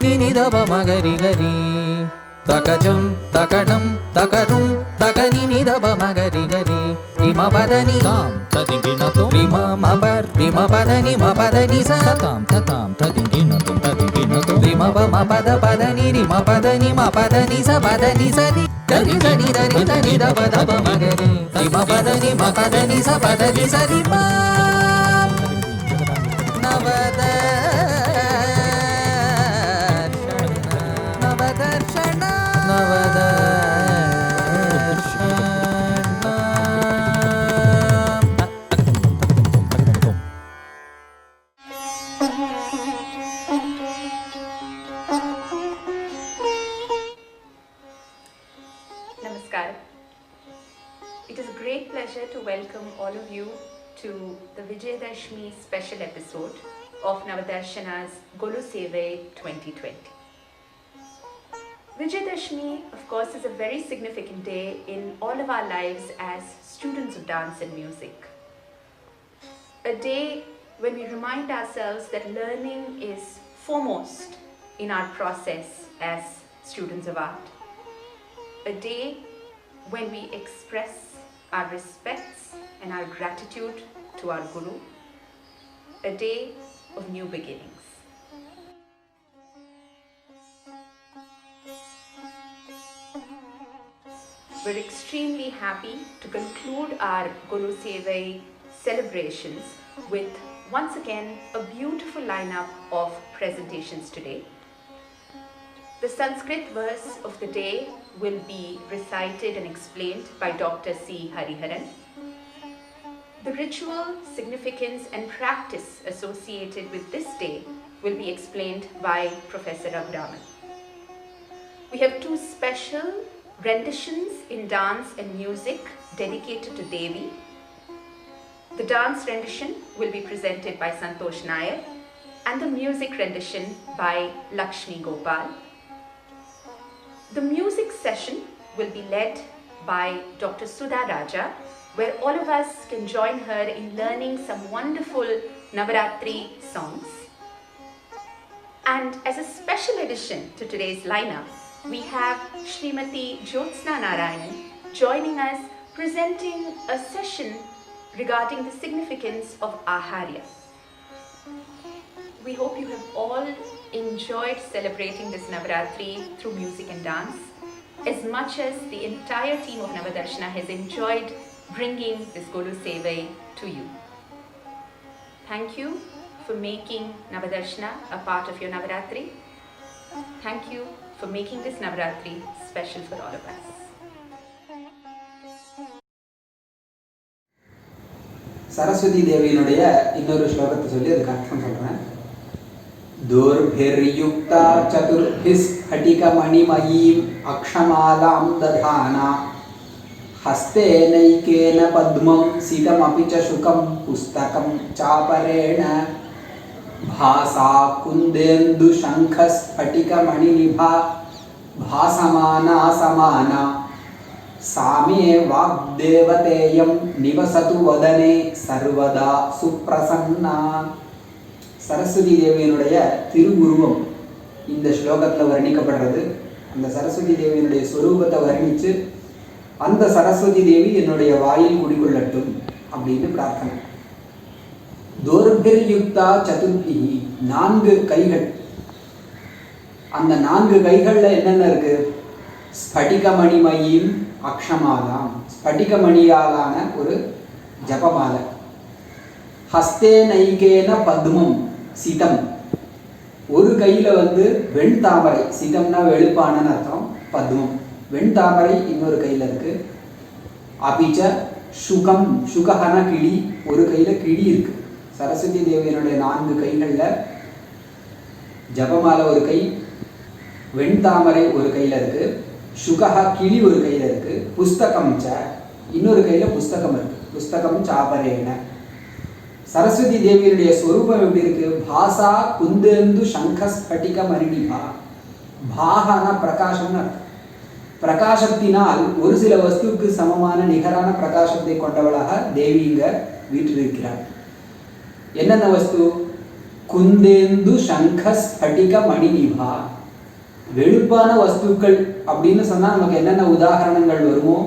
ni da ba ma ga ri ga ri. Takajam takadam takarum takani ni da ba ma ga ri ga ri. Rima padani tam tadingina tum rima ma par rima padani ma padani sa tam tadingina tum rima ba ma padani rima padani ma padani sa di dari dari da ba ma ga ri. Rima padani ma padani sa di ma navada Namaskar. It is a great pleasure to welcome all of you to the Vijayadashmi special episode of Navadarshana's Golu Sevai 2020. Vijayadashmi, of course, is a very significant day in all of our lives as students of dance and music. A day when we remind ourselves that learning is foremost in our process as students of art. A day when we express our respects and our gratitude to our Guru. A day of new beginnings. We're extremely happy to conclude our Golu Sevai celebrations with once again a beautiful lineup of presentations today. The Sanskrit verse of the day will be recited and explained by Dr. C. Hariharan. The ritual, significance and practice associated with this day will be explained by Professor Raguraman. We have two special renditions in dance and music dedicated to Devi. The dance rendition will be presented by Santosh Nair and the music rendition by Lakshmi Gopal. The music session will be led by Dr. Sudha Raja, where all of us can join her in learning some wonderful Navaratri songs. And as a special addition to today's lineup, we have Srimati Jyotsna Narayanan joining us, presenting a session regarding the significance of Aharya. We hope you have all enjoyed celebrating this Navaratri through music and dance as much as the entire team of Navadarshana has enjoyed bringing this Golu Sevai to you. Thank you for making Navadarshana a part of your Navaratri. Thank you for making this Navaratri special for all of us. Saraswati தேவியினுடைய இன்னொரு ஸ்லோகத்தை சொல்லி அதுக்கு அர்த்தம் சொல்றேன். दुर्भिर्युक्ता चतुर्भिस्फटिकमणिमयीम् अक्षमालां दधाना हस्तेनैकेन पद्मं सितमपि च शुकं पुस्तकं चापरेण भासा कुन्देन्दुशङ्खस्फटिकमणिनिभा भासमाना समाना सा मे वाग्देवतेयं निवसतु वदने सर्वदा सुप्रसन्ना. சரஸ்வதி தேவியினுடைய திருவுருவம் இந்த ஸ்லோகத்தில் வர்ணிக்கப்படுறது. அந்த சரஸ்வதி தேவியினுடைய ஸ்வரூபத்தை வர்ணித்து அந்த சரஸ்வதி தேவி என்னுடைய வாயில் குடிகொள்ளட்டும் அப்படின்னு பிரார்த்தனை. தோர்பிர்யுக்தா சதுர்பிஹி, 4 கைகள். அந்த 4 கைகளில் என்னென்ன இருக்கு? ஸ்படிகமணிமயீம் அக்ஷமாலாம், ஸ்படிகமணியாலான ஒரு ஜபமாலை. ஹஸ்தே நைகேன பத்மம் சிதம், ஒரு கையில் வெண்தாமரை, சிதம்னா வெளுப்பான அர்த்தம், பத்மம் வெண்தாமரை இன்னொரு கையில் இருக்கு. அபிச்ச சுகம், சுகஹன கிளி, ஒரு கையில் கிளி இருக்கு. சரஸ்வதி தேவியனுடைய 4 கைகளில் ஜபமாலை ஒரு கை, வெண்தாமரை ஒரு கையில் இருக்கு, சுகஹா கிளி ஒரு கையில் இருக்கு, புஸ்தகம் ச இன்னொரு கையில் புஸ்தகம் இருக்கு. புஸ்தகம் சாபரேன. சரஸ்வதி தேவியுடைய ஸ்வரூபம் எப்படி இருக்கு? பாசா குந்தேந்து சங்கஸ்பட்டிக மரிணிபா. பாகான பிரகாசம்னு அர்த்தம். பிரகாசத்தினால் ஒரு சில வஸ்துக்கு சமமான நிகரான பிரகாசத்தை கொண்டவளாக தேவி இங்க வீற்றிருக்கிறார். என்னென்ன வஸ்து? குந்தேந்து சங்க ஸ்படிக மணிநிபா. வெளுப்பான வஸ்துக்கள் அப்படின்னு சொன்னால் நமக்கு என்னென்ன உதாரணங்கள் வருமோ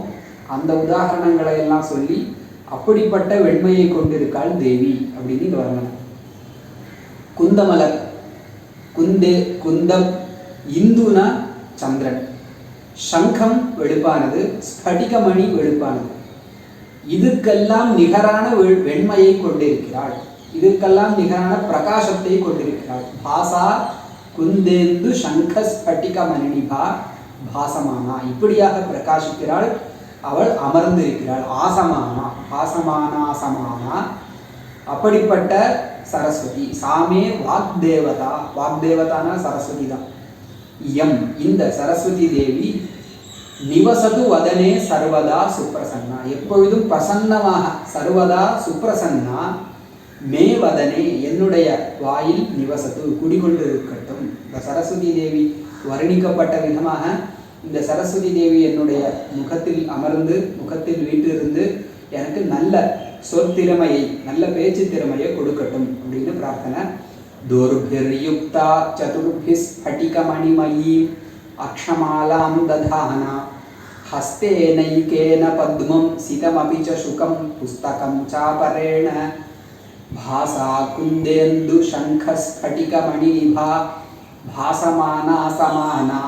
அந்த உதாரணங்களை எல்லாம் சொல்லி அப்படிப்பட்ட வெண்மையை கொண்டிருக்காள் தேவி அப்படின்னு இங்கே வரணும். குந்தமலர், குந்தம், இந்துனா சந்திரன், சங்கம் வெளுப்பானது, ஸ்படிகமணி வெளுப்பானது. இதுக்கெல்லாம் நிகரான வெண்மையை கொண்டிருக்கிறாள், இதுக்கெல்லாம் நிகரான பிரகாசத்தை கொண்டிருக்கிறாள். பாசா குந்தேந்து சங்க ஸ்படிக மணிநிபா பாசமானா, இப்படியாக பிரகாசிக்கிறாள். அவள் அமர்ந்திருக்கிறாள். ஆசமானா, பாசமானாசமானா, அப்படிப்பட்ட சரஸ்வதி. சாமே வாக்தேவதா, வாக்தேவதானா சரஸ்வதி தான். எம் இந்த சரஸ்வதி தேவி நிவசது வதனே சர்வதா சுப்ரசன்னா, எப்பொழுதும் பிரசன்னமாக, சர்வதா சுப்ரசன்னா, மே வதனே என்னுடைய வாயில் நிவசத்து குடிகொண்டிருக்கட்டும். இந்த சரஸ்வதி தேவி வர்ணிக்கப்பட்ட விதமாக இந்த சரஸ்வதி தேவி என்னுடைய முகத்தில் அமர்ந்து, முகத்தில் வீட்டிலிருந்து எனக்கு நல்ல சொற்திறமையை, நல்ல பேச்சு திறமையை கொடுக்கட்டும் அப்படின்னு பிரார்த்தனை. துர்பிர்யுக்தா சதுர்பி ஸ்படிகமணிமயீ அக்ஷமாலாம் ததானா ஹஸ்தேனைகேன பத்மம் சிதமபி ச சுகம் புஸ்தகம் சாபரேண பாசா குந்தேந்து சங்க ஸ்படிகமணிநிபா பாசமானா சமானா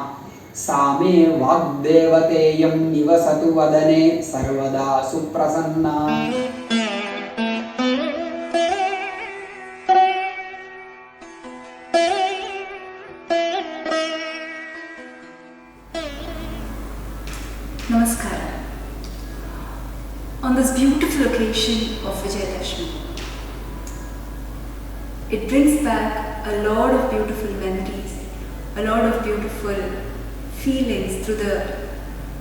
சாமே வாக்தேவதேயம் நிவசது வதனே சர்வதா சுப்ரசன்னா. Namaskara. On this beautiful occasion of Vijayadashmi, it brings back a lot of beautiful memories, a lot of beautiful feelings through the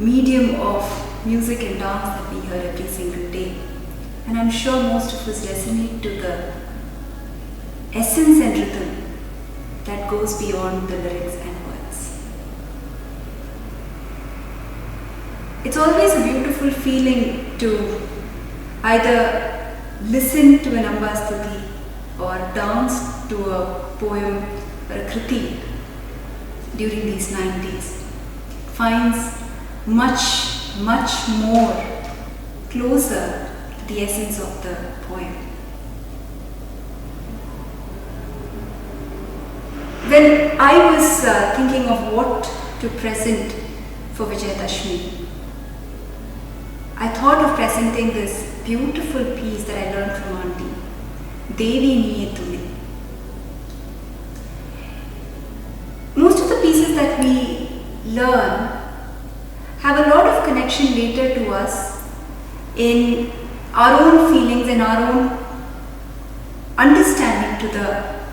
medium of music and dance that we hear every single day. And I'm sure most of us resonate to the essence and rhythm that goes beyond the lyrics and words. It's always a beautiful feeling to either listen to an Ambastuti or dance to a poem or a kriti during these 9 days. Finds much more closer to the essence of the poem. When I was thinking of what to present for Vijayadashmi, I thought of presenting this beautiful piece that I learned from Auntie, Devi Niye Tune. Most of the pieces that we learn have a lot of connection later to us in our own feelings and our own understanding to the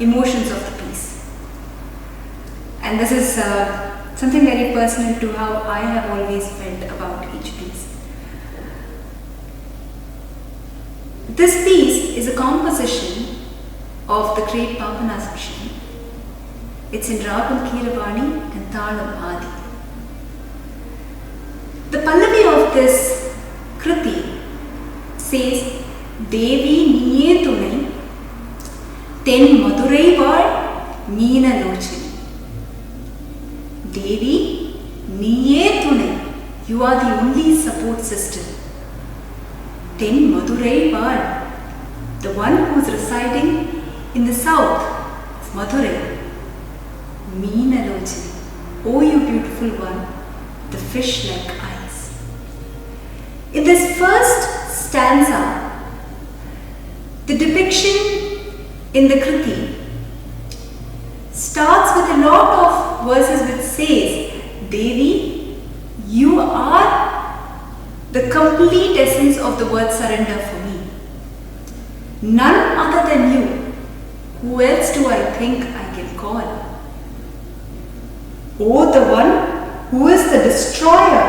emotions of the piece. And this is something very personal to how I have always felt about each piece. This piece is a composition of the great Pavana Sakshan. It's in Ragam Keeravani and Thalam Adi. The Pallavi of this Kriti says, Devi Niye Tunai, Ten Madurai Vaal Meena Lochani. Devi Niye Tunai, you are the only support system. Ten Madurai Vaal, the one who is residing in the south of Madurai. Meena Lochani, oh you beautiful one, the fish-like eyes. In this first stanza, the depiction in the Kriti starts with a lot of verses which says, Devi, you are the complete essence of the word surrender for me. None other than you. Who else do I think I can call? Oh, the one who is the destroyer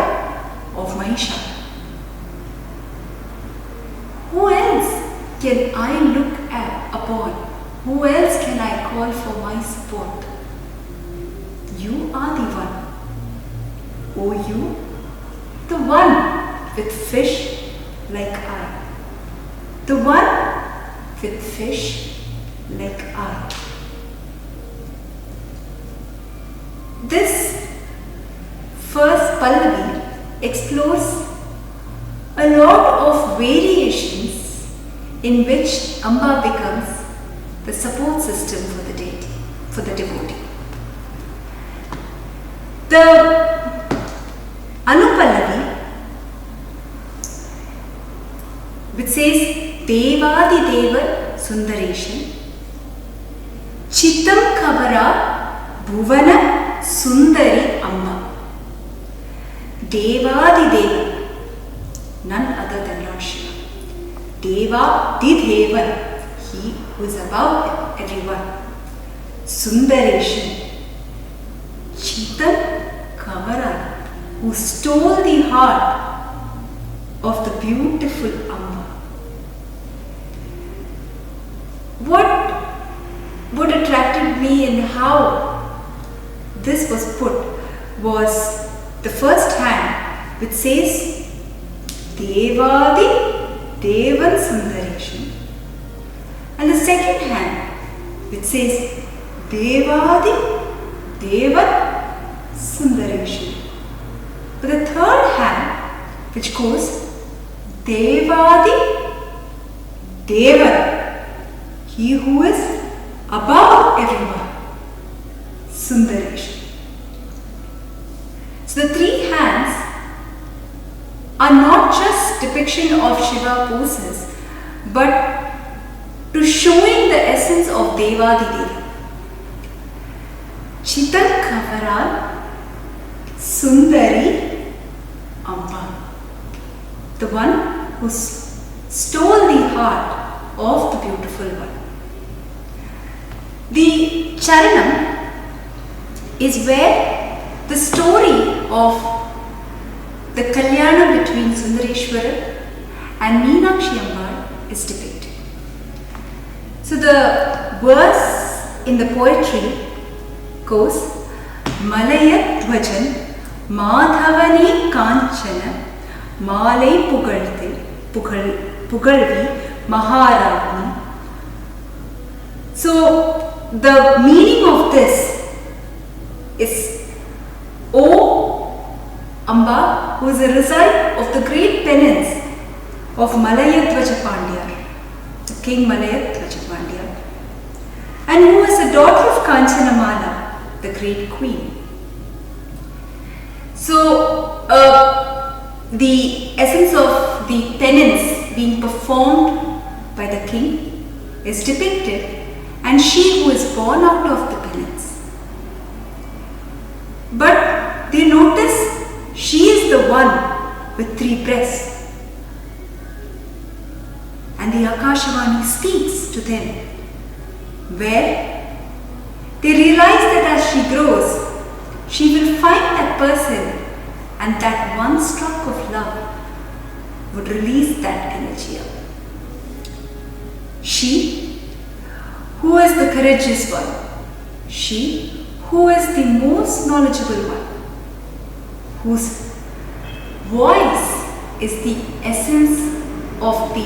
of Mahishasura. Who else can I look upon? Who else can I call for my support? You are the one. Oh, you, the one with fish like I. The one with fish like I. This first Pallavi explores a lot of variations in which Amba becomes the support system for the deity, for the devotee. The Anupallavi, which says Devadi Deva Sundareshan Chitam Kavara Bhuvana Sundari Amba. Devadi Deva, none other than Lord Shiva. Deva Dideva, he who is above everyone. Sundareshan, Chitam Kavara, who stole the heart of the beautiful Amba. What attracted me in how this was put was the first hand, which says Devadi Devan Sundareshan, and the second hand, which says Devadi Devan Sundareshan. But the third hand, which goes Devadi Devan, he who is above everyone, Sundareshan. So the three hands are not just depiction of Shiva poses, but to showing the essence of Devadi Deva. Chitam Kavara Sundari Amba, the one who stole the heart of the beautiful one. The Charanam is where the story of the Kalyana between Sundareshwara and Meenakshi Ambar is depicted. So the verse in the poetry goes Malayat Dvajan Madhavani Kanchana Malai Pugalvi Maharagni. So the meaning of this is, O Amba, who is a result of the great penance of Malayadvaja Pandya, the king Malayadvaja Pandya, and who is the daughter of Kanchanamala, the great queen. So the essence of the penance being performed by the king is depicted, and she who is born out of the penance. But they notice she is the one with three breasts, and the Akashvani speaks to them, where they realize that as she grows, she will find that person, and that one stroke of love would release that energy up. She who is the courageous one, she who is the most knowledgeable one, whose voice is the essence of the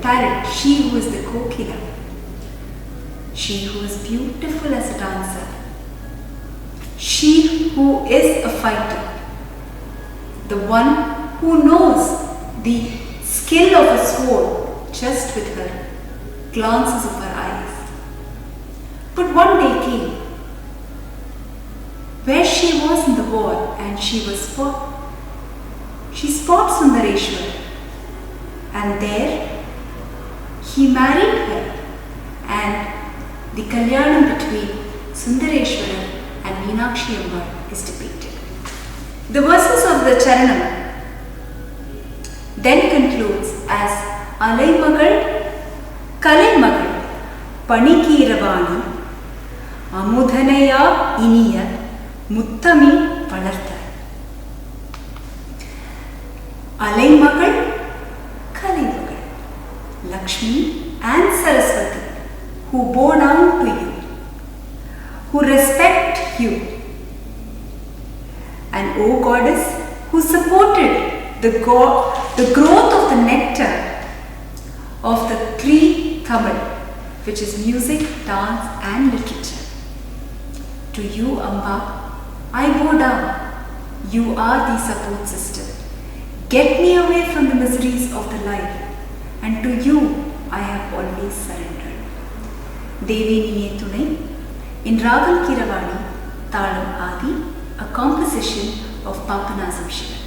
parrot, she who is the kokila, she who is beautiful as a dancer, she who is a fighter, the one who knows the skill of a sword just with her glances of her eyes. But one day came where she was in the war and she spots Sundareshwar, and there he married her, and the Kalyanam between Sundareshwar and Meenakshi Ambar is depicted. The verses of the Charanam then concludes as Alaimagal, Kalaimagal, Panikiravani, Amudhanaya Iniya, Muttami Palartha. Alaimagal, Kalaimagal, Lakshmi and Saraswati, who bow down to you, who respect you, and O Goddess, who supported the growth of the nectar of the three Tamil, which is music, dance and literature. To you, Amba, I bow down. You are the support system. Get me away from the miseries of the life, and to you I have always surrendered. Devi Niye Tunai in Ragam Kiravani, Talam Adi, a composition of Papanasam Shivan.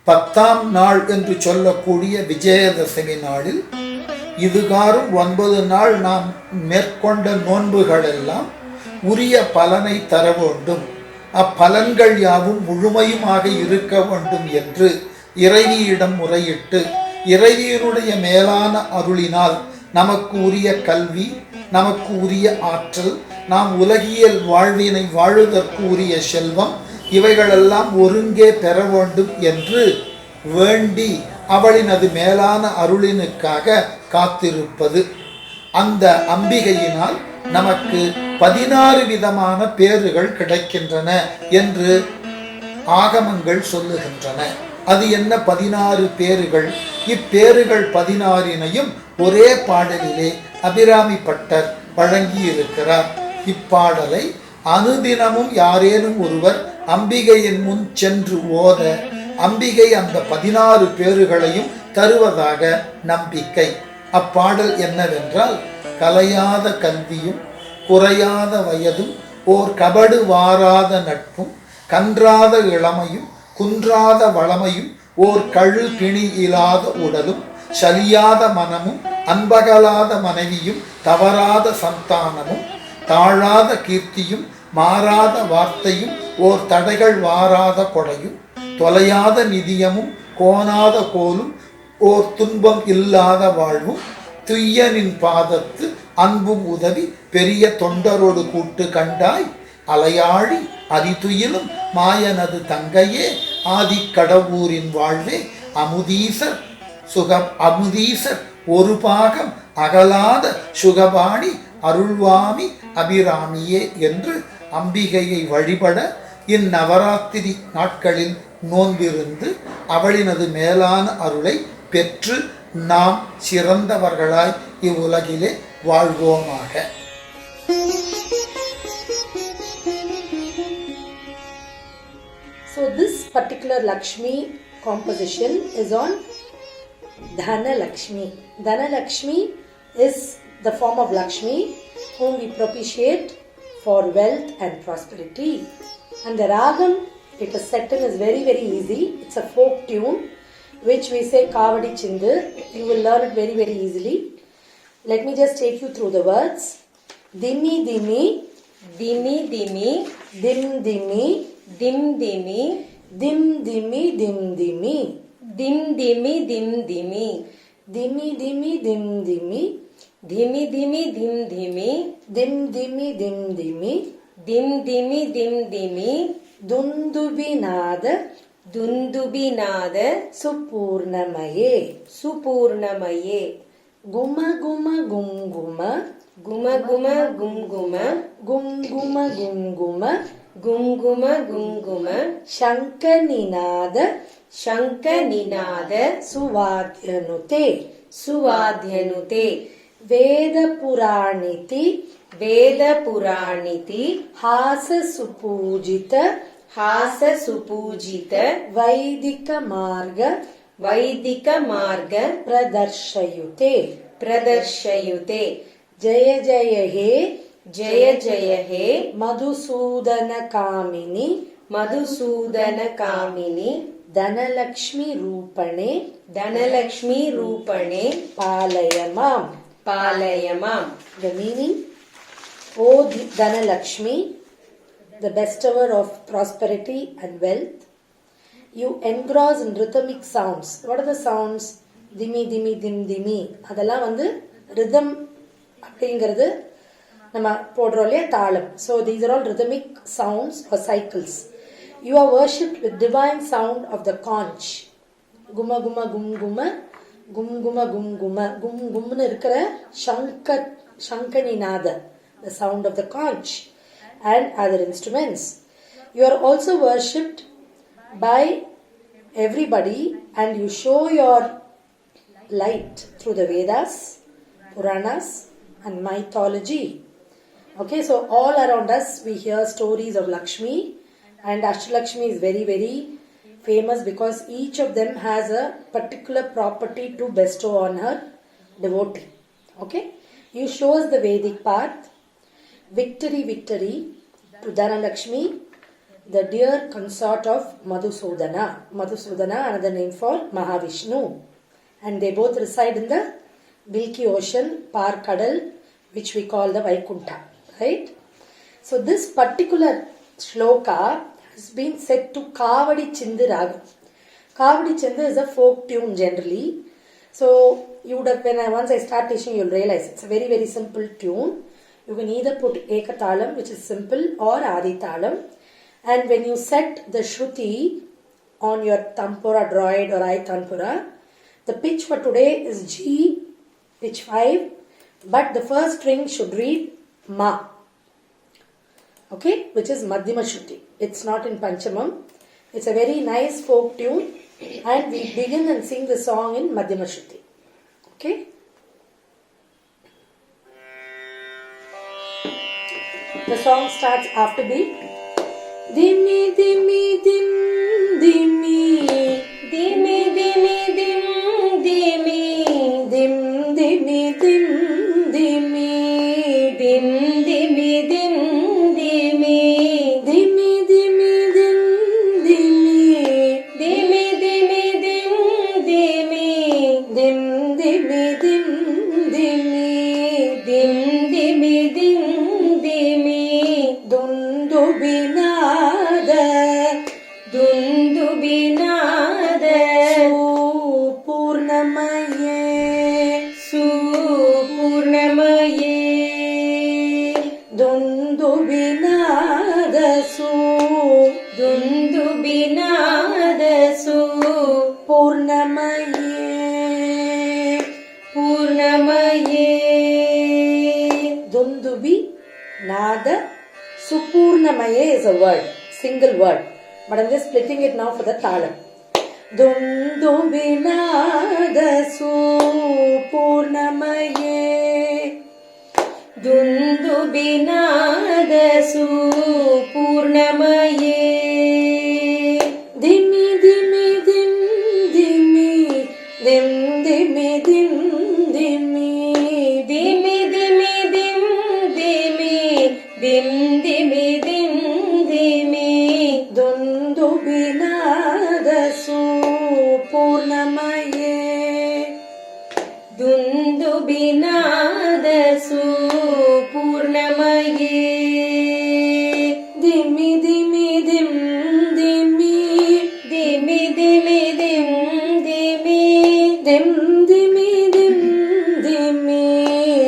பத்தாம் நாள் என்று சொல்லக்கூடிய விஜயதசமி நாளில் இதுகாரும் 9 நாள் நாம் மேற்கொண்ட நோன்புகள் எல்லாம் உரிய பலனை தர வேண்டும், அப்பலன்கள் யாவும் முழுமையுமாக இருக்க வேண்டும் என்று இறைவியிடம் முறையிட்டு இறைவியினுடைய மேலான அருளினால் நமக்கு உரிய கல்வி, நமக்கு உரிய ஆற்றல், நாம் உலகியல் வாழ்வினை வாழுவதற்கு உரிய செல்வம் இவைகளெல்லாம் ஒருங்கே பெற வேண்டும் என்று வேண்டி அவளினது மேலான அருளினுக்காக காத்திருப்பது. அந்த அம்பிகையினால் நமக்கு 16 விதமான பேறுகள் கிடைக்கின்றன என்று ஆகமங்கள் சொல்லுகின்றன. அது என்ன 16 பேறுகள்? இப்பேறுகள் 16னையும் ஒரே பாடலிலே அபிராமி பட்டர் வழங்கி இருக்கிறார். இப்பாடலை அனுதினமும் யாரேனும் ஒருவர் அம்பிகையின் முன் சென்று ஓத அம்பிகை அந்த 16 பேறுகளையும் தருவதாக நம்பிக்கை. அப்பாடல் என்னவென்றால், கலையாத கல்வியும் குறையாத வயதும் ஓர் கபடு வாராத நட்பும் கன்றாத இளமையும் குன்றாத வளமையும் ஓர் கழு பிணி இல்லாத உடலும் சலியாத மனமும் அன்பகலாத மனைவியும் தவறாத சந்தானமும் தாழாத கீர்த்தியும் மாறாத வார்த்தையும் ஓர் தடைகள் வாராத கொடையும் தொலையாத நிதியமும் கோணாத கோலும் ஓர் துன்பம் இல்லாத வாழ்வும் துய்யனின் பாதத்து அன்பும் உதவி பெரிய தொண்டரோடு கூட்டு கண்டாய் அலையாழி அதிதுயிலும் மாயனது தங்கையே ஆதி கடவுரின் வாழ்வே அமுதீசர் அமுதீசர் ஒரு பாகம் அகலாத சுகபாணி அருள்வாமி அபிராமியே என்று அம்பிகையை வழிபட இந்நவராத்திரி நாட்களில் நோன்பிருந்து அவளினது மேலான அருளை பெற்று நாம் சிறந்தவர்களாய் இவ்வுலகிலே வாழ்வோமாக. So this particular Lakshmi composition is on Dhana Lakshmi. Dhana Lakshmi is the form of Lakshmi whom we propitiate for wealth and prosperity. And the ragam it is set in is very easy. It's a folk tune which we say Kavadi Chindu. You will learn it very easily. Let me just take you through the words. Dimi dimi, Dimi dimi, dim dimi, dim dimi, dim dimi, dim dimi, dim dimi, dim dimi, dimi dimi, dim dimi, dhimi dhimi, dim dhimi, dim dimi, dim dimi, dim dhimi, dim dhimi, Dundubinada Dundubinada Supurnamaye Supurnamaye Guma Guma Gum Guma Guma Guma Gum Guma Gum Guma Gum Guma Gum Guma Gum Guma Shankaninada Shankaninada Suvadyanute Suvadyanute Veda Puraniti Veda Puraniti Hasa Supujita Hasa Supujita Vaidika Marga Vaidika Marga Pradarshayute Pradarshayute Jaya Jaya He Jaya Jaya He Madhusudana Kamini Madhusudana Kamini Dhanalakshmi Rupane Dhanalakshmi Rupane Palayamam. Palayamam. The meaning, O Dhanalakshmi, the bestower of prosperity and wealth, you engross in rhythmic sounds. What are the sounds? Dimi, dimi, dim, dimi. அதெல்லாம் வந்து rhythm அப்படிங்கிறது நம்ம போடுறோம் இல்லையா தாளம். So these are all rhythmic sounds or cycles. You are worshipped with divine sound of the conch. Guma guma gum guma, gum guma gum guma, gum gumnu இருக்கிற சங்கனிநாத, the sound of the conch and other instruments. You are also worshipped by everybody and you show your light through the Vedas, Puranas and mythology. Okay, so all around us we hear stories of Lakshmi, and Ashtalakshmi is very famous because each of them has a particular property to bestow on her devotee. Okay, You shows the Vedic path. Victory, victory to Dhanalakshmi, the dear consort of Madhusudana. Madhusudana, another name for Mahavishnu. And they both reside in the Milky Ocean, Parkadal, which we call the Vaikuntha. Right? So this particular shloka has been set to Kavadi Chindu Raga. Kavadi Chindu is a folk tune generally. So you would have, once I start teaching, you'll realize it's a very, very simple tune. You can either put Ekatalam, which is simple, or Aditalam. And when you set the Shruti on your Tampura droid or I Tanpura, the pitch for today is G, pitch 5, but the first string should read Ma. Okay, which is Madhyama Shruti. It's not in Panchamam. It's a very nice folk tune, and we begin and sing the song in Madhyama Shruti. Okay? The song starts after beat. Dimi, dimi, dim, dimi. Dimi, dimi, dim, dimi. Dim, dimi, dim, dimi. Dim, dimi, dim, dimi. Dimi, dimi, dim, dimi. Dimi, dimi, dim, dimi. Dim, dimi, dim, dimi. Dim, dimi, dim, dimi. Dundu binada. Dundu binada. Purnamaye. Supurnamaye. Dundu binada su. Dundu binada su. Purnamaye. Purnamaye. Dundubi Nada Supurnamaye is a word, single word. But I'm just splitting it now for the talam. Dundubi Nada Supurnamaye. Dundu binada su. Purnamaye. Dimi, dimi, dim, dimi. Dim, dimi, dim, dimi. Dimi, dimi, dim, dimi. Dim, dimi, dim, dimi. Dundubi Nada Supurnamaye. Dundu binada su. Purnamaye. Dimi, dimi, dim, dimi. Dimi, dimi, dim, dimi. Dim, dimi, dim, dimi.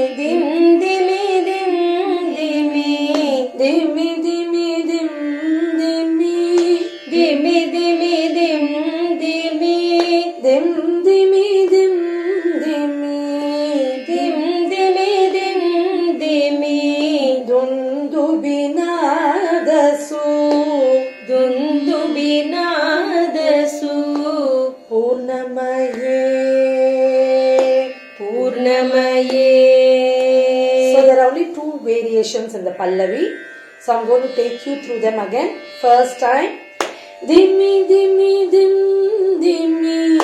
Dim, dimi, dim, dimi. Dimi, dimi, dim, dimi. Dimi, dimi, dim, dimi. Dim, dimi, dim, dimi. Dim, dimi, dim, dimi. Dundubi Nada su. Dundu binada su. Purnamaye. Purnamaye. So there are only two variations in the Pallavi. So I'm going to take you through them again. First time. Dimi, dimi, dim, dimi.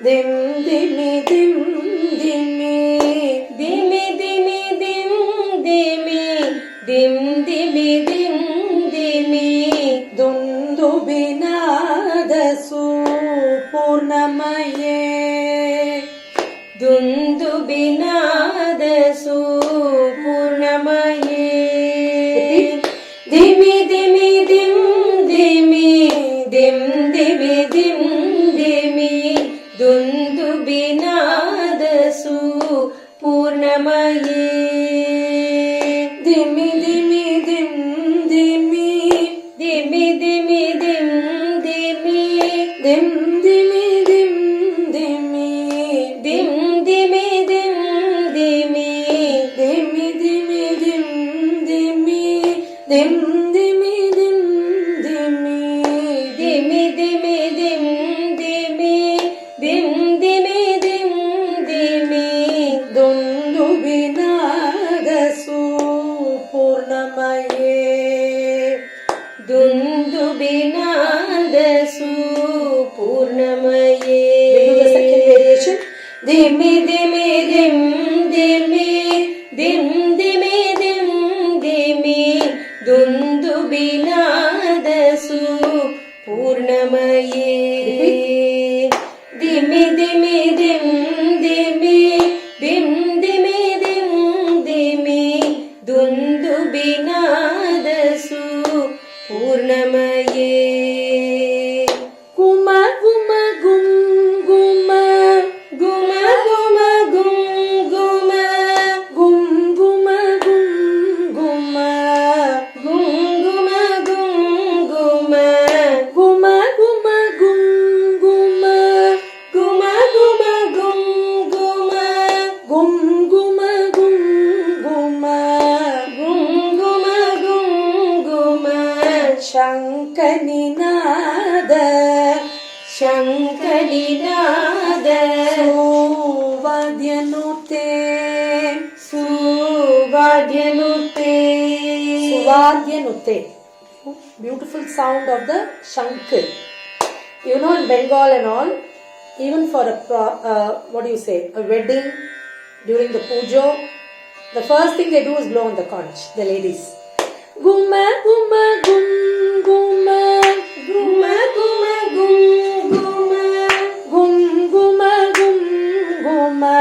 Dim, dimi, dim, dimi. Dimi, dimi, dim, dimi. Dim, dimi, dim, dimi. Dundubi Nada Supurnamaye. Dundu binada su. Purnamaye. Repeat. Dimi, dimi, dim, dimi. Dim, dimi, dim, dimi. Dundu binada su. Purnamaye. Dimi, dimi, dim, dimi. Dimi, dimi, dim, dimi. Dim, dimi, dim, dimi. Dim, dimi, dim, dimi. Dimi, dimi, dim, dimi. Dim, dimi, dim, dimi. Dimi, dimi, dim, dimi. Dim, dimi, dim, dimi. Dundubi Nada Supurnamaye. Dundu binada su. Purnamaye. We'll do the second variation. Dimi, dimi, dim, dimi. Dim, Vadyanute. Beautiful sound of the shankar. You know, in Bengal and all, even for a a wedding, during the pujo, the first thing they do is blow on the conch, the ladies. Guma guma gum guma Guma guma gum guma gum guma gum guma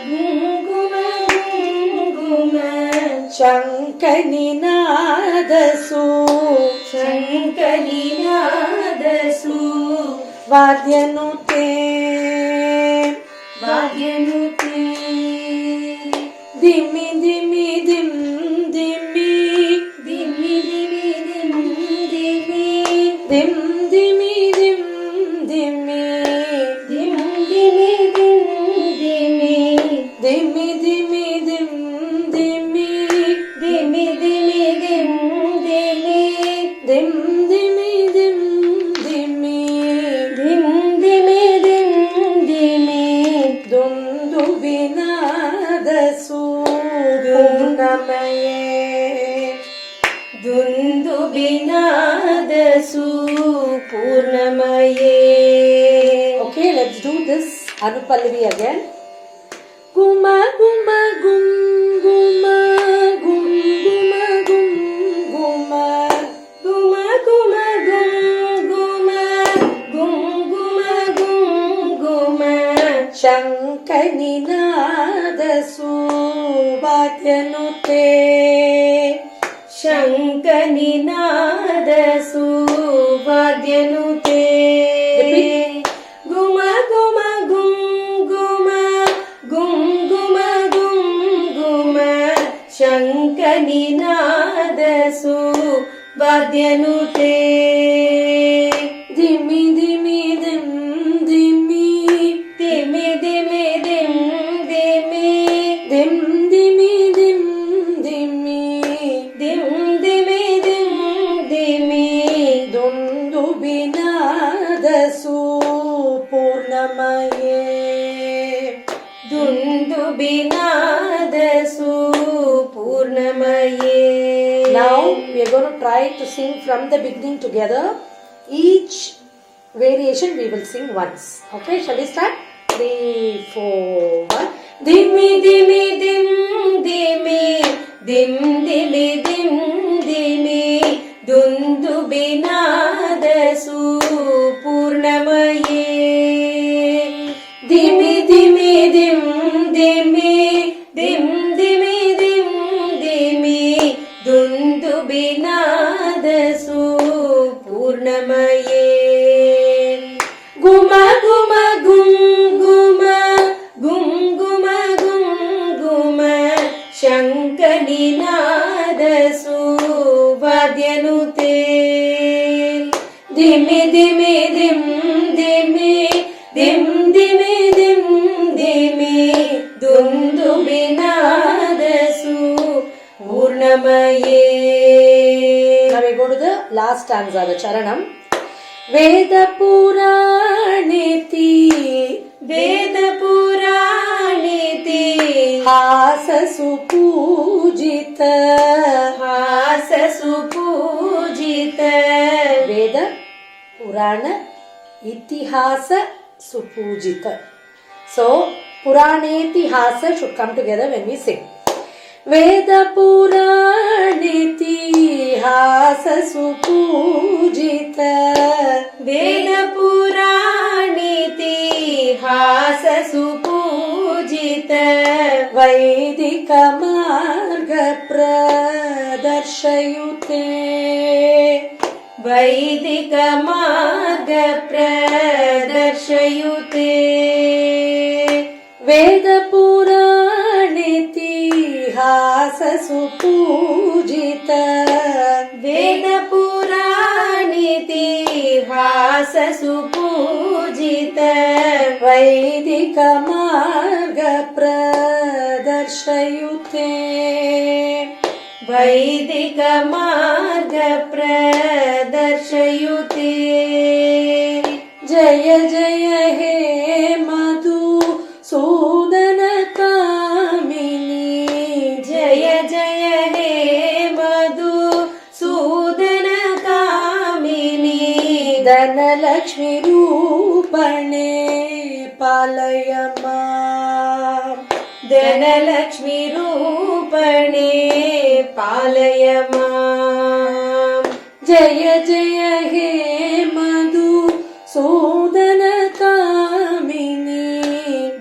gum guma gum guma Shankaninadasu Shankaninadasu Vadyanute Vadyanute Dimi dimi dim dimi Dimi dimi dim dimi dim dimi dim dimi Dim dimi dim dimi dimi dimi dim dimi Dimi dimi dim dimi dim dimi dim dimi Dim dimi dim dimi dundu vinadasu Purnamaye Dundu binadasu Purnamaye. Okay, let's do this Anupallavi again. Guma guma gum guma gum guma gum guma Guma guma gum guma Gum guma gum guma Shankaninadasu Vadyanute Shankaninadasu Vadyanute. Repeat. Guma guma gum guma Gum guma gum guma Shankaninadasu Vadyanute. Dimi dimi dim dimi Dimi dimi dim dimi dim dimi dim dimi Dim dimi dim dimi dundu binadasu Purnamaye Dundu binadasu Purnamaye. Now we are going to try to sing from the beginning together. Each variation we will sing once. Okay, shall we start? 3, 4, 1. Dimi dimi dim dimi Dim dimi dim dimi Dundu binadasu Purnamaye. Dimi dimi dim dimi Dim dimi dim dimi Dundu binadasu Purnamaye. Guma guma gum guma Gum guma gum guma Shankaninadasu Vadyanute. Dimi dimi dim dimi Dim dimi dim dimi Dundu binadasu Purnamaye. Now we go to the last stanza, the Charanam. Veda Puraneti Veda Puraniti Hasa Supujita Hasa Supujita Veda Purana Itihasa Supujita. So Puranetihasa should come together when we sing. Veda Puranetihasa Supujita Veda Puraniti Hasa Supujita Vaidika Marga Pradarshayute Vaidika Marga Pradarshayute Veda Puranetihasa Supujita Veda Puraniti Hasa Supujita Vaidika Marga Pradarshayute Vaidika Marga Pradarshayute. Jaya Jaya He Madhu Sudana Kamini Jaya Jaya He Madhu Dhanlaxmi रूपणे पालय माम्। जय जय हे मधु सूदन कामिनी,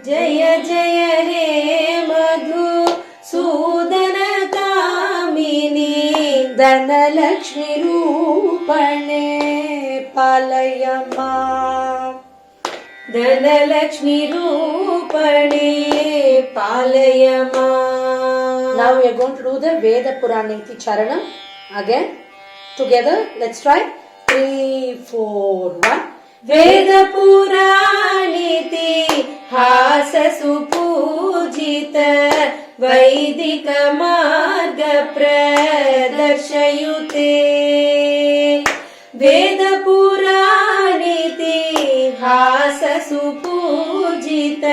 जय जय हे मधु सूदन कामिनी, धनलक्ष्मी रूपणे पालय माम्। धनलक्ष्मी रूपणे पालय माम्। Now we are going to do the Veda Puraniti Charanam again. Together, let's try. 3, 4, 1. वेद पुराणिति हास सुपूजित वैदिक मार्ग प्रदर्शयुते। वेद पुराणिति हास सुपूजित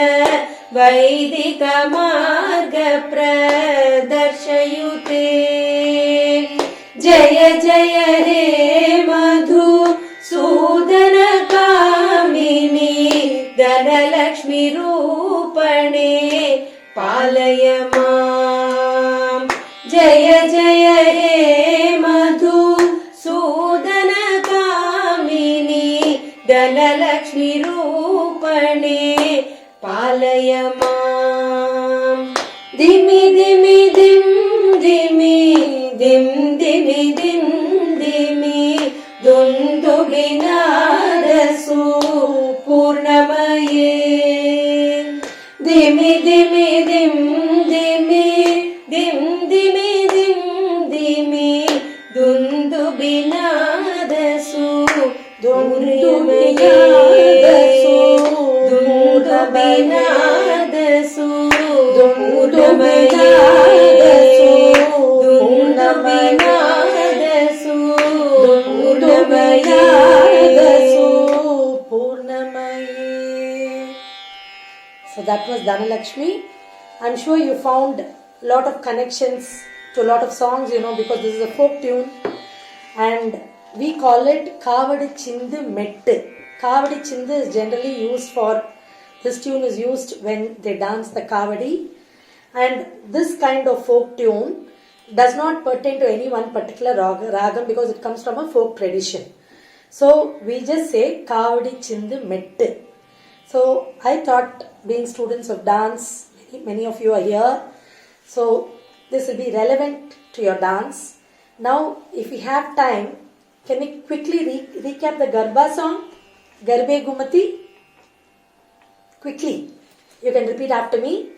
वैदिक मार्ग प्रदर्शयुते। जय जय हे मधु सूदन कामिनी, धनलक्ष्मी रूपणे पालय माम्। जय जय हे मधु सूदन कामिनी, धनलक्ष्मी रूपणे पालय माम्। धिमि धिमि धिम धिमि धिम धिमि धिम धिमि दुन्दुभिनादसु पूर्णमये। धिमि धिमि धिम धिमि धिम धिमि धिम धिमि दुन्दुभिनादसु दुन्दुभिनादसु दुन्दुभिनादसु दुन्दुभिनादसु दुन्दुभिनादसु पूर्णमये। So that was Dhanalakshmi. I'm sure you found a lot of connections to a lot of songs, because this is a folk tune. And we call it Kavadi Chindu Mettu. Kavadi Chindu is generally used for, this tune is used when they dance the Kavadi. And this kind of folk tune does not pertain to any one particular ragam because it comes from a folk tradition. So we just say Kavadi Chindu Mettu. So I thought, being students of dance, many of you are here, so this will be relevant to your dance. Now if we have time, can we quickly recap the Garba song? Garbe Gumati? Quickly. You can repeat after me.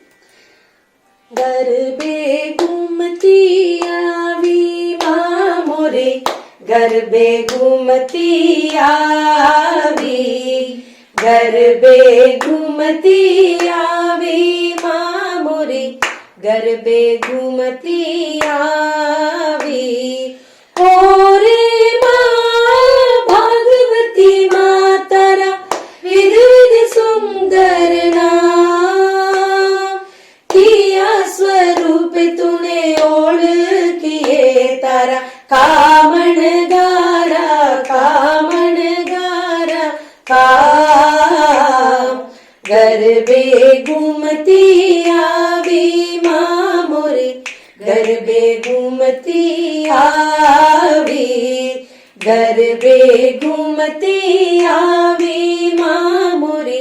Garbe Gumati Avi Mamore, Garbe Gumati Avi, Garbe Gumati Avi Mamore, Garbe Gumati Avi. Ore Ma Bhagavati Matara, Vidh Vidh Sundar Naam, Kiya Swarup Tune Od Kiye Tara, Kaman Gara, Kaman Gara, Kam. Garbe Gumati Avi Mamore, Garbe Gumati Avi, Garbe Gumati Avi Mamore,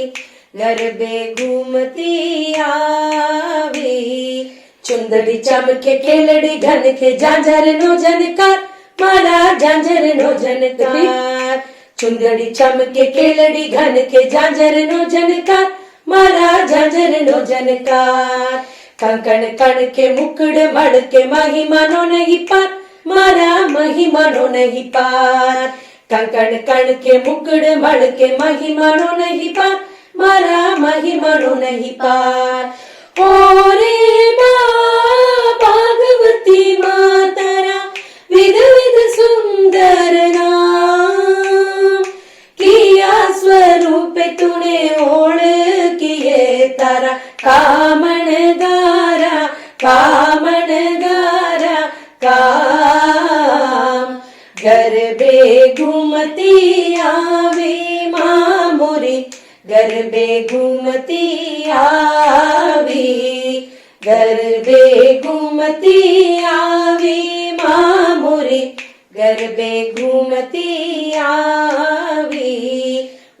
Garbe Gumati Avi. Chundadi chamke keladi ghan ke janjar no jankar, mara janjar no jankar. Chundadi chamke keladi ghan ke janjar no jankar, mara janjar no jankar. कंकण कण के मुकुड़ मड़ के महिमानो नहीं पार, मारा महिमानो नहीं पार। कंकण कण के मुकुड़ मड़ के महिमानो नहीं पार, मारा महिमानो नहीं पार। ओरे माँ भागवती मातरा, विध विध सुंदर नाम, किया स्वरूप तूने ओढ़ किए तारा, कामन गारा, कामन गारा, काम। गर्भे घूमती आवी माँ मोरी, गर्भे घूमती आवी, गरबे घूमती आवी माँ मोरे गरबे घूमती आवी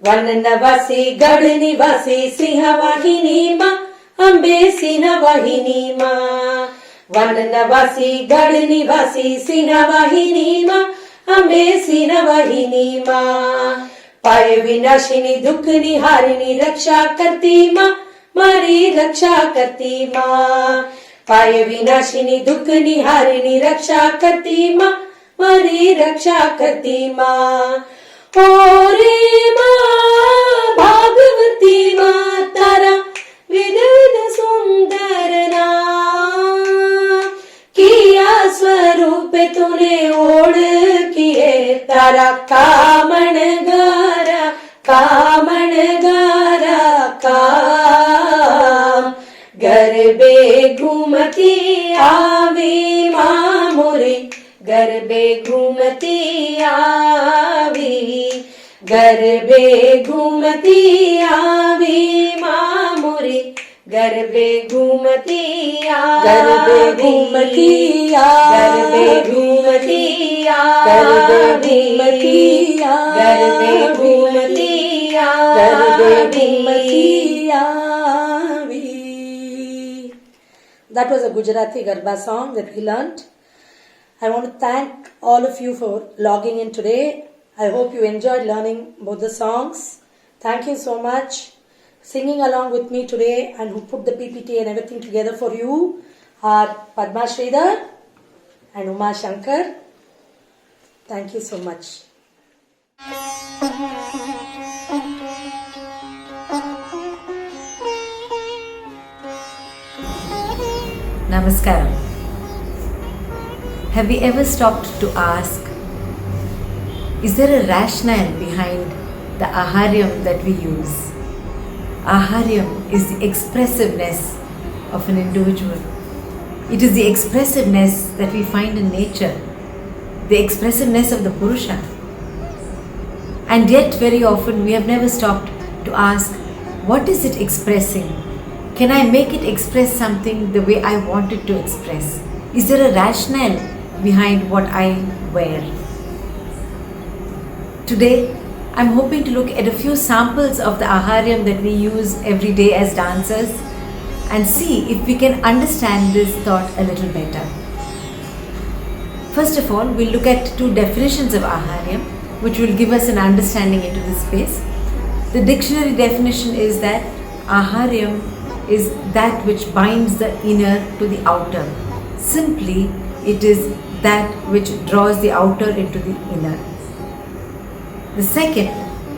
वन नवासी गढ़ निवासी सिंहवाहिनी माँ अम्बे सिंहवाहिनी माँ वन नवासी गढ़ निवासी सिंहवाहिनी माँ अम्बे सिंहवाहिनी माँ पाय विनाशिनी दुख निहारिणी रक्षा करती माँ मारी रक्षा करती माँ पाय विनाशिनी दुख निहारिणी रक्षा करती माँ मारी रक्षा करती माँ ओ रे माँ भागवती माँ तारा विध विध सुंदर नाम किया स्वरूप तूने ओढ़ किए तारा कामण गारा काम गरबे घूमती आवी माँ मोरे गरबे घूमती आवी गरबे घूमती आवी माँ मोरे गरबे घूमती गरबे घूमती गरबे घूमती गरबे घूमती गरबे घूमती गरबे घूमती आवी. That was a Gujarati Garba song that we learnt. I want to thank all of you for logging in today. I hope you enjoyed learning both the songs. Thank you so much. Singing along with me today and who put the PPT and everything together for you are Padma Sridhar and Uma Shankar. Thank you so much. Namaskaram. Have we ever stopped to ask, is there a rationale behind the aharyam that we use? Aharyam is the expressiveness of an individual. It is the expressiveness that we find in nature, the expressiveness of the Purusha. And yet very often we have never stopped to ask, what is it expressing? Can I make it express something the way I want it to express? Is there a rationale behind what I wear? Today, I'm hoping to look at a few samples of the aharyam that we use every day as dancers and see if we can understand this thought a little better. First of all, we'll look at two definitions of aharyam, which will give us an understanding into this space. The dictionary definition is that aharyam is that which binds the inner to the outer. Simply, it is that which draws the outer into the inner. The second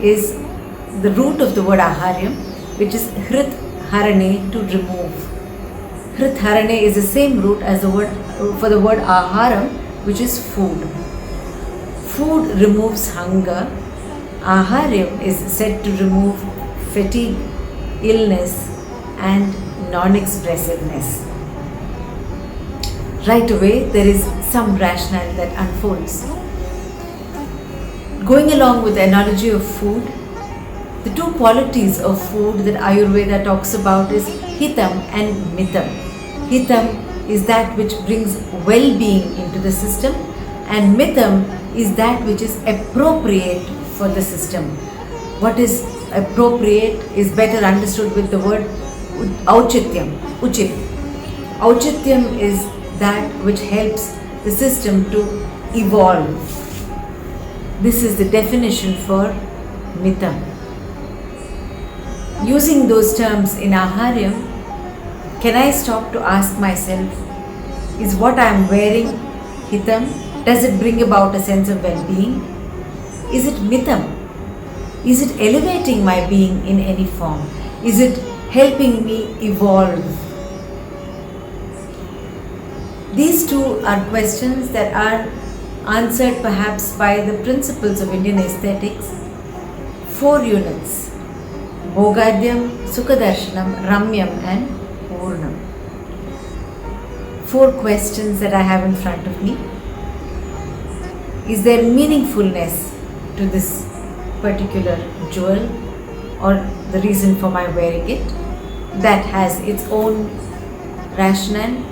is the root of the word aharyam, which is hrit harane, to remove. Hrit harane is the same root as the word for the word aharam, which is food. Food removes hunger. Aharyam is said to remove fatigue, illness, and non-expressiveness. Right away, there is some rationale that unfolds. Going along with the analogy of food, the two qualities of food that Ayurveda talks about is hitam and mitam. Hitam is that which brings well-being into the system, and mitam is that which is appropriate for the system. What is appropriate is better understood with the word auchityam, uchit. Auchityam is that which helps the system to evolve. This is the definition for mitam. Using those terms in aharyam, can I stop to ask myself, is what I am wearing hitam? Does it bring about a sense of well-being? Is it mitam? Is it elevating my being in any form? Is it helping me evolve? These two are questions that are answered perhaps by the principles of Indian aesthetics. 4 units: Bhogadyam, Sukadarshanam, Ramyam and Purnam. 4 questions that I have in front of me. Is there meaningfulness to this particular jewel or the reason for my wearing it? That has its own rationale?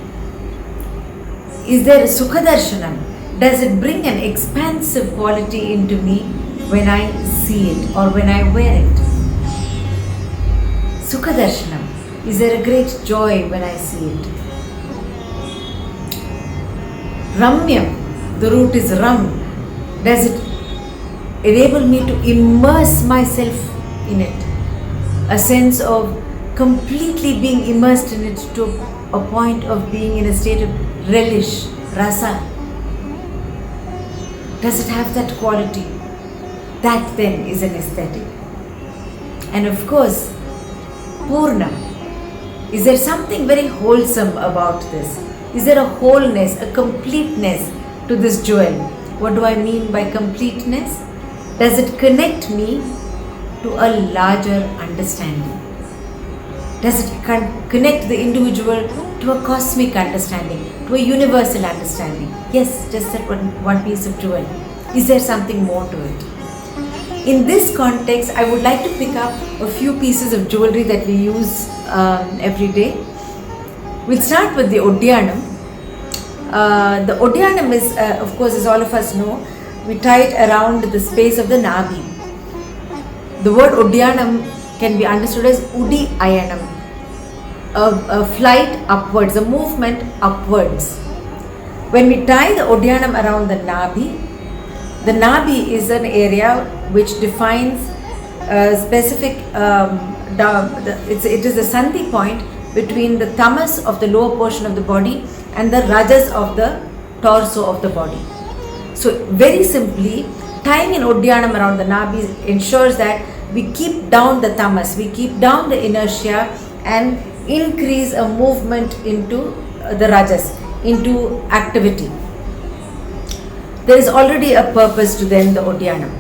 Is there a Sukhadarsanam? Does it bring an expansive quality into me when I see it or when I wear it? Sukhadarsanam. Is there a great joy when I see it? Ramyam. The root is Ram. Does it enable me to immerse myself in it? A sense of completely being immersed in it to a point of being in a state of relish, rasa. Does it have that quality? That then is an aesthetic. And of course, Purna. Is there something very wholesome about this? Is there a wholeness, a completeness to this jewel? What do I mean by completeness? Does it connect me to a larger understanding? Does it connect the individual to a cosmic understanding, to a universal understanding? Yes, just that one piece of jewel. Is there something more to it? In this context, I would like to pick up a few pieces of jewelry that we use every day. We'll start with the Odyanam. The Odyanam is, of course, as all of us know, we tie it around the space of the Nabi. The word Odyanam can be understood as Udi Ayanam, a flight upwards, a movement upwards. When we tie the Odyanam around the Nabi is an area which defines a specific, it is the Sandhi point between the tamas of the lower portion of the body and the rajas of the torso of the body. So very simply, tying an Odyanam around the Nabi ensures that we keep down the tamas, we keep down the inertia and increase a movement into the rajas, into activity. There is already a purpose to then the Odyanam.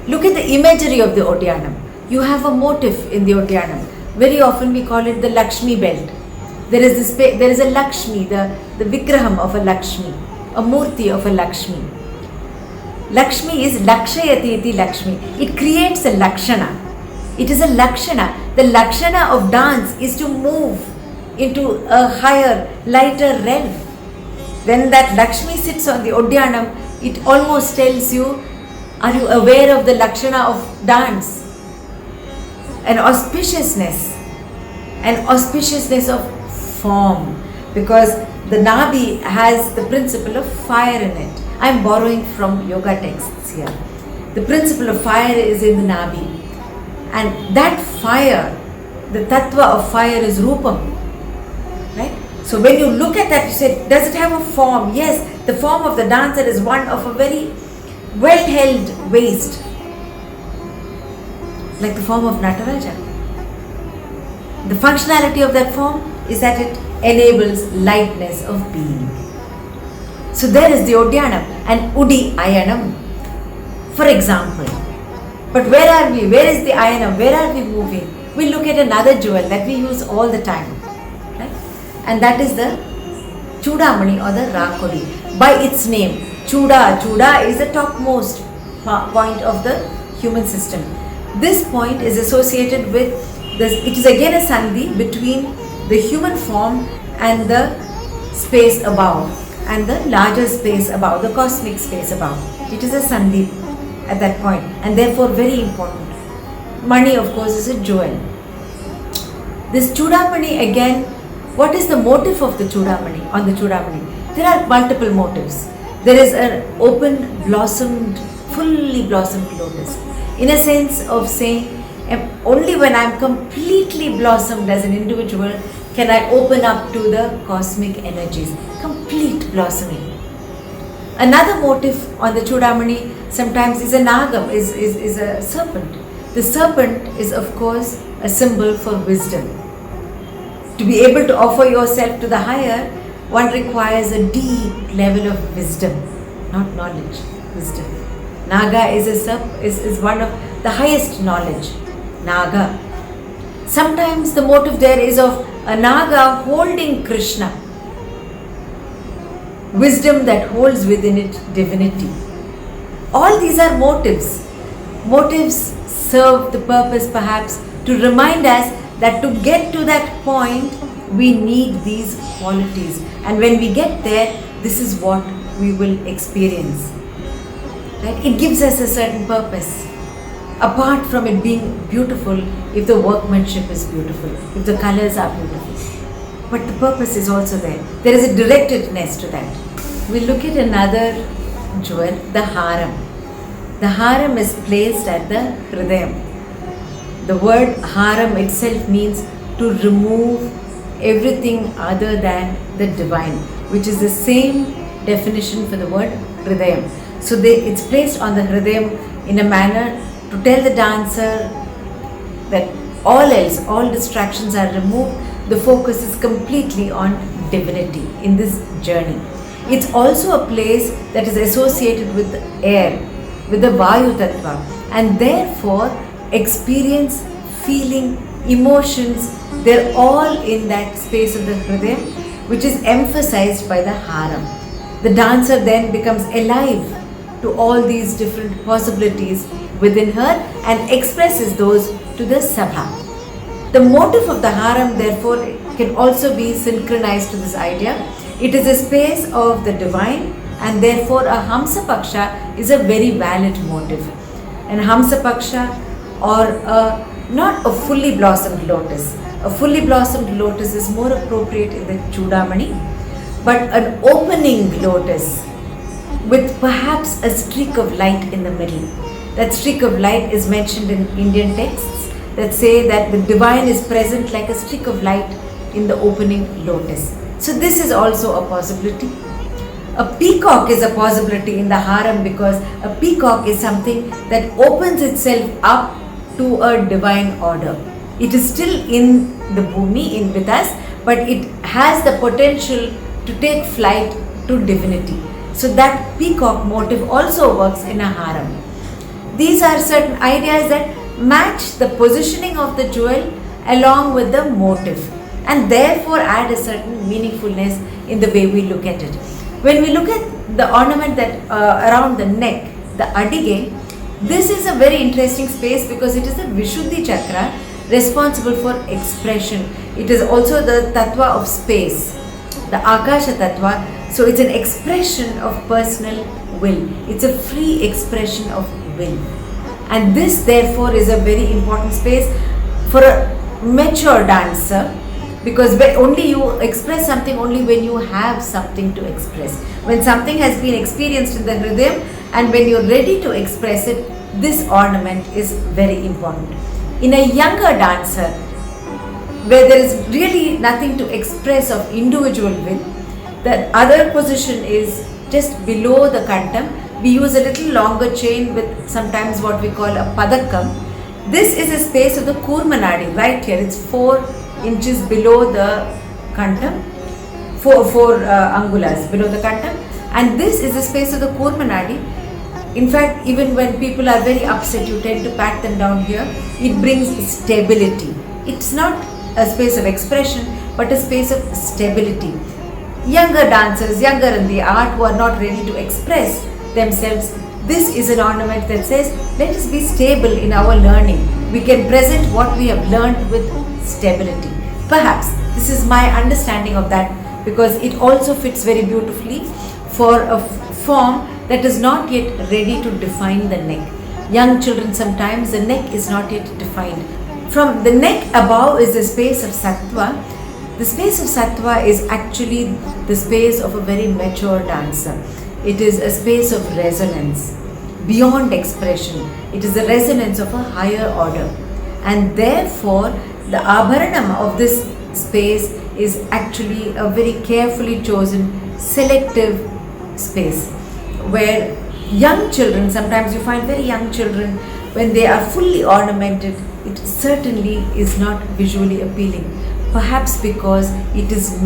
Look at the imagery of the Odyanam. You have a motif in the Odyanam. Very often we call it the Lakshmi belt. There is a Lakshmi, the Vigraham of a Lakshmi, a Murti of a Lakshmi. Lakshmi is Lakshayati iti Lakshmi. It creates a Lakshana. It is a Lakshana. The Lakshana of dance is to move into a higher, lighter realm. When that Lakshmi sits on the Odyanam, it almost tells you, are you aware of the Lakshana of dance? An auspiciousness of form, because the Nabi has the principle of fire in it. I am borrowing from yoga texts here. The principle of fire is in the Nabi, and that fire, the tattva of fire is Rupam, right? So when you look at that, you say, does it have a form? Yes, the form of the dancer is one of a very well-held waist, like the form of Nataraja. The functionality of that form is that it enables lightness of being. So there is the Odyanam and Udi Ayanam, for example. But where are we? Where is the Ayanam? Where are we moving? We look at another jewel that we use all the time, right? And that is the Chudamani or the Rakodi. By its name, Chuda is the topmost point of the human system. This point is associated with this, it is again a sandhi between the human form and the space above, and the larger space above, the cosmic space above. It is a sandhi at that point, and therefore very important. Mani, of course, is a jewel. This Chudamani again, what is the motive of the Chudamani, on the Chudamani? There are multiple motives. There is an open, blossomed, fully blossomed lotus. In a sense of saying, only when I am completely blossomed as an individual can I open up to the cosmic energies. Complete blossoming. Another motif on the Chudamani sometimes is a Nagam, is a serpent. The serpent is of course a symbol for wisdom. To be able to offer yourself to the higher, one requires a deep level of wisdom, not knowledge, wisdom. Naga is one of the highest knowledge. Naga. Sometimes the motive there is of a Naga holding Krishna. Wisdom that holds within it divinity. All these are motives. Motives serve the purpose perhaps to remind us that to get to that point we need these qualities. And when we get there, this is what we will experience. Right? It gives us a certain purpose. Apart from it being beautiful, if the workmanship is beautiful, if the colors are beautiful. But the purpose is also there. There is a directedness to that. We look at another jewel, the haram. The haram is placed at the hridayam. The word haram itself means to remove everything other than the divine, which is the same definition for the word hridayam. So it's placed on the hridayam in a manner to tell the dancer that all else, all distractions are removed. The focus is completely on divinity in this journey. It's also a place that is associated with the air, with the Vayu Tattva, and therefore experience, feeling, emotions, they're all in that space of the Hridayam, which is emphasized by the haram. The dancer then becomes alive to all these different possibilities within her and expresses those to the Sabha. The motive of the haram therefore can also be synchronized to this idea. It is a space of the divine, and therefore a Hamsa Paksha is a very valid motive. And Hamsa Paksha, or not a fully blossomed lotus. A fully blossomed lotus is more appropriate in the Chudamani, but an opening lotus with perhaps a streak of light in the middle. That streak of light is mentioned in Indian texts that say that the divine is present like a streak of light in the opening lotus. So this is also a possibility. A peacock is a possibility in the haram because a peacock is something that opens itself up to a divine order. It is still in the bhumi, in with us, but it has the potential to take flight to divinity. So that peacock motive also works in a harem. These are certain ideas that match the positioning of the jewel along with the motive and therefore add a certain meaningfulness in the way we look at it. When we look at the ornament that around the neck, the adige, this is a very interesting space because it is the Vishuddhi Chakra responsible for expression. It is also the Tattva of space, the Akasha Tattva. So it's an expression of personal will. It's a free expression of will. And this therefore is a very important space for a mature dancer, because only you express something only when you have something to express. When something has been experienced in the Hridayam and when you're ready to express it, this ornament is very important. In a younger dancer, where there is really nothing to express of individual will, the other position is just below the kantam. We use a little longer chain with sometimes what we call a padakam. This is a space of the kurmanadi right here. It's 4 inches below the kantam, 4 angulas below the kantam, and this is the space of the kurmanadi. In fact, even when people are very upset, you tend to pat them down here. It brings stability. It's not a space of expression, but a space of stability. Younger dancers, younger in the art, who are not ready to express themselves, this is an ornament that says, let us be stable in our learning. We can present what we have learned with stability. Perhaps this is my understanding of that, because it also fits very beautifully for a form that is not yet ready to define the neck. Young children, sometimes the neck is not yet defined. From the neck above is the space of sattva. The space of sattva is actually the space of a very mature dancer. It is a space of resonance, beyond expression. It is the resonance of a higher order. And therefore, the abharanam of this space is actually a very carefully chosen, selective space, where young children, sometimes you find very young children, when they are fully ornamented, it certainly is not visually appealing. Perhaps because it does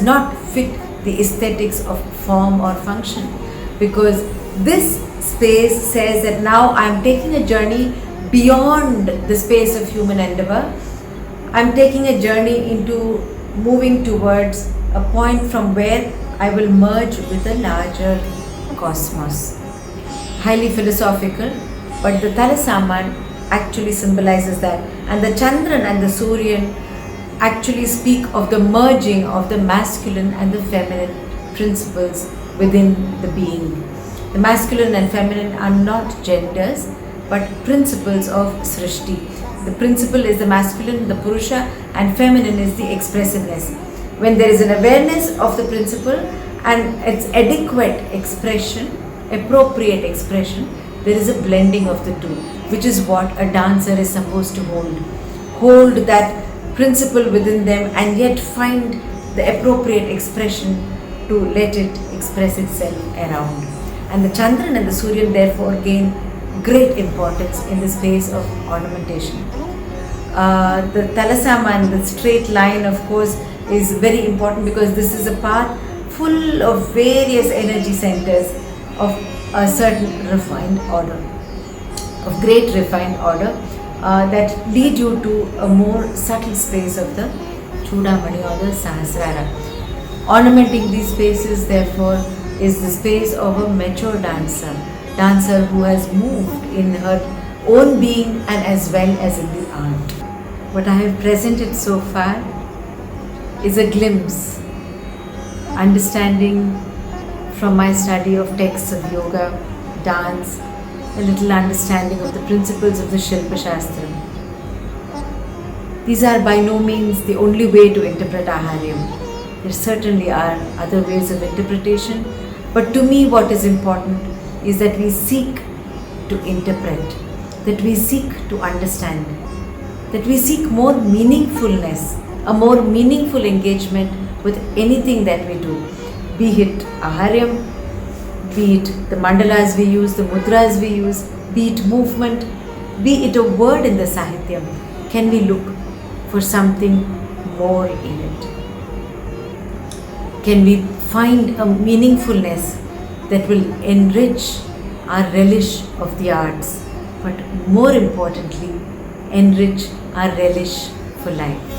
not fit the aesthetics of form or function. Because this space says that now I am taking a journey beyond the space of human endeavor. I am taking a journey into moving towards a point from where I will merge with a larger cosmos. Highly philosophical, but the Talasaman actually symbolizes that. And the Chandran and the Suryan actually speak of the merging of the masculine and the feminine principles within the being. The masculine and feminine are not genders but principles of Srishti. The principle is the masculine, the Purusha, and feminine is the expressiveness. When there is an awareness of the principle and its adequate expression, appropriate expression, there is a blending of the two, which is what a dancer is supposed to hold. Hold that principle within them and yet find the appropriate expression to let it express itself around. And the Chandran and the Suryan therefore gain great importance in the space of ornamentation. The Talasama and the straight line, of course, is very important because this is a path full of various energy centers of a certain refined order, of great refined order that lead you to a more subtle space of the Chudamani or the Sahasrara. Ornamenting these spaces, therefore, is the space of a mature dancer who has moved in her own being and as well as in the art. What I have presented so far is a glimpse, understanding from my study of texts of yoga, dance, a little understanding of the principles of the Shilpa Shastra. These are by no means the only way to interpret Aharyam. There certainly are other ways of interpretation, but to me what is important is that we seek to interpret, that we seek to understand, that we seek more meaningfulness, a more meaningful engagement with anything that we do, be it Aharyam, be it the mandalas we use, the mudras we use, be it movement, be it a word in the Sahityam. Can we look for something more in it? Can we find a meaningfulness that will enrich our relish of the arts, but more importantly, enrich our relish for life?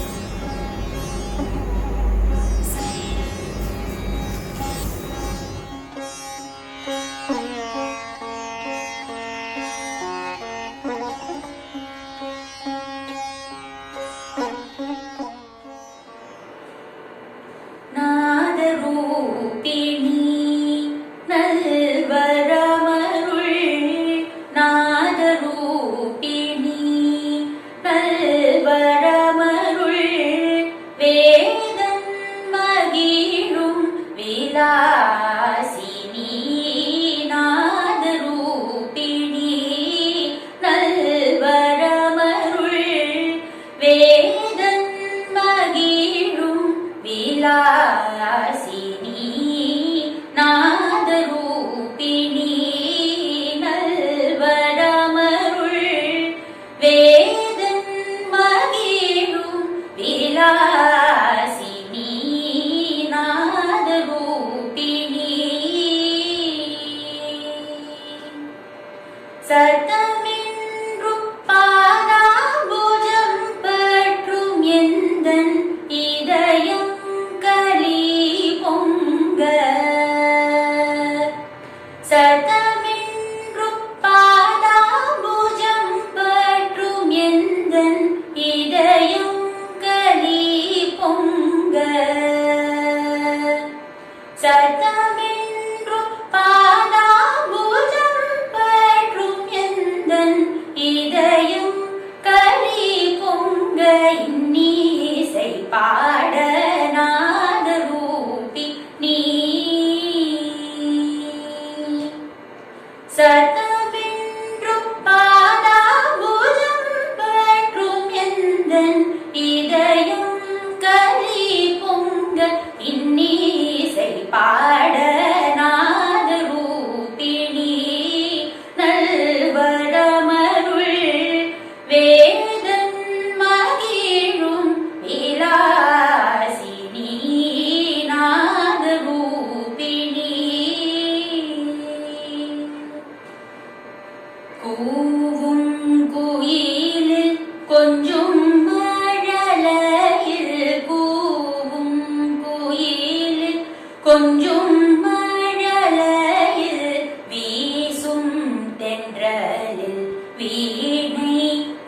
வீணை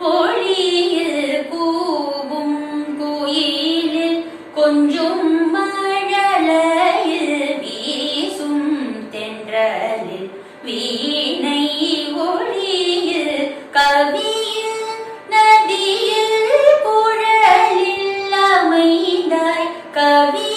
பொழியில் கூவும் குயில் कवि